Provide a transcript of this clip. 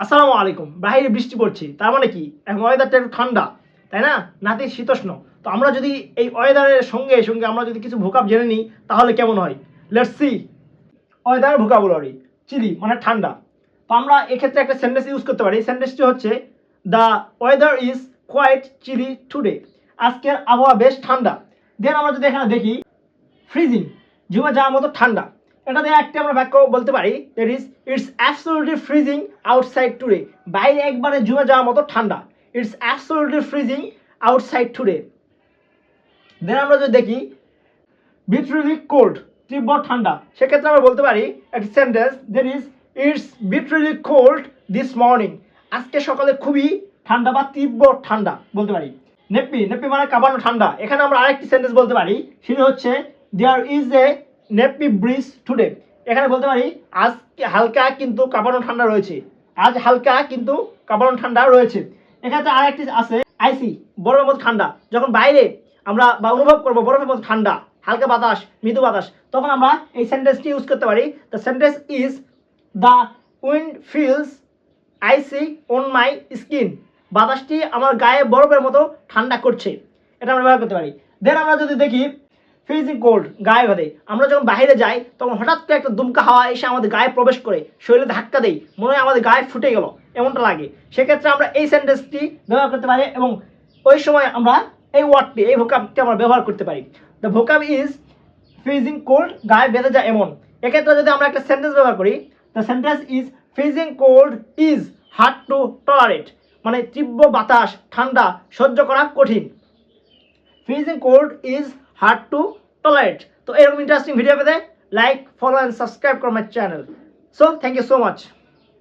আসসালামু আলাইকুম। বাইরে বৃষ্টি পড়ছে, তার মানে কি এখন ওয়েদারটা একটু ঠান্ডা, তাই না? নাতিশীতোষ্ণ। তো আমরা যদি এই ওয়েদারের সঙ্গে সঙ্গে আমরা যদি কিছু ভোকাব জেনে নিই তাহলে কেমন হয়? Let's see. Weather vocabulary. Chilly মানে ঠান্ডা। তো আমরা এক্ষেত্রে একটা সেন্টেন্স ইউজ করতে পারি। সেন্টেন্সটি হচ্ছে the weather is quite chilly today. আজকের আবহাওয়া বেশ ঠান্ডা। দেন আমরা যদি এখানে দেখি ফ্রিজিং, জমে যাওয়ার মতো ঠান্ডা। এটা দিয়ে একটা আমরা বাক্য বলতে পারি, that is it's absolutely freezing outside today. বাইরে একবারে জমে যাওয়ার মতো ঠান্ডা। It's absolutely freezing outside today. Then আমরা যদি দেখি বিটরিলি কোল্ড, তীব্র ঠান্ডা, সেক্ষেত্রে আমরা বলতে পারি একটা sentence, that is it's bitterly cold this morning. আজকে সকালে খুবই ঠান্ডা বা তীব্র ঠান্ডা বলতে পারি। নেপি, নেপি মানে কাঁপানো ঠান্ডা। এখানে আমরা আরেকটি সেন্টেন্স বলতে পারি, সেটা হচ্ছে there is a nippy breeze today. এখানে বলতে পারি আজ হালকা কিন্তু কাঁপানো ঠান্ডা রয়েছে। আজ হালকা কিন্তু কাঁপানো ঠান্ডা রয়েছে। এখানে আরেকটি আছে আইসি, বরফের মতো ঠান্ডা। যখন বাইরে আমরা বা অনুভব করবো বরফের মতো ঠান্ডা, হালকা বাতাস, মৃদু বাতাস, তখন আমরা এই সেন্টেন্সটি ইউজ করতে পারি। The sentence is the wind feels icy on my skin. বাতাসটি আমার গায়ে বরফের মতো ঠান্ডা করছে, এটা আমরা ব্যবহার করতে পারি। দেন আমরা যদি দেখি ফ্রিজিং কোল্ড, গায়ে বাঁধে। আমরা যখন বাইরে যাই তখন হঠাৎ করে একটা দুমকা হাওয়া এসে আমাদের গায়ে প্রবেশ করে, শরীরে ধাক্কা দেয়, মনে হয় আমাদের গায়ে ফুটে গেল, এমনটা লাগে। সেক্ষেত্রে আমরা এই সেন্টেন্সটি ব্যবহার করতে পারি এবং ওই সময় আমরা এই ওয়ার্ডটি, এই ভোকাবটি আমরা ব্যবহার করতে পারি। দ্য ভোকাব ইজ ফ্রিজিং কোল্ড, গায়ে বেঁধে যায় এমন। এক্ষেত্রে যদি আমরা একটা সেন্টেন্স ব্যবহার করি, the sentence is freezing cold is hard to tolerate. মানে তীব্র বাতাস, ঠান্ডা সহ্য করা কঠিন। Freezing cold is hard to tolerate. তো এরকম ইন্টারেস্টিং ভিডিও পেতে লাইক, ফলো অ্যান্ড সাবস্ক্রাইব করো my channel. So thank you so much.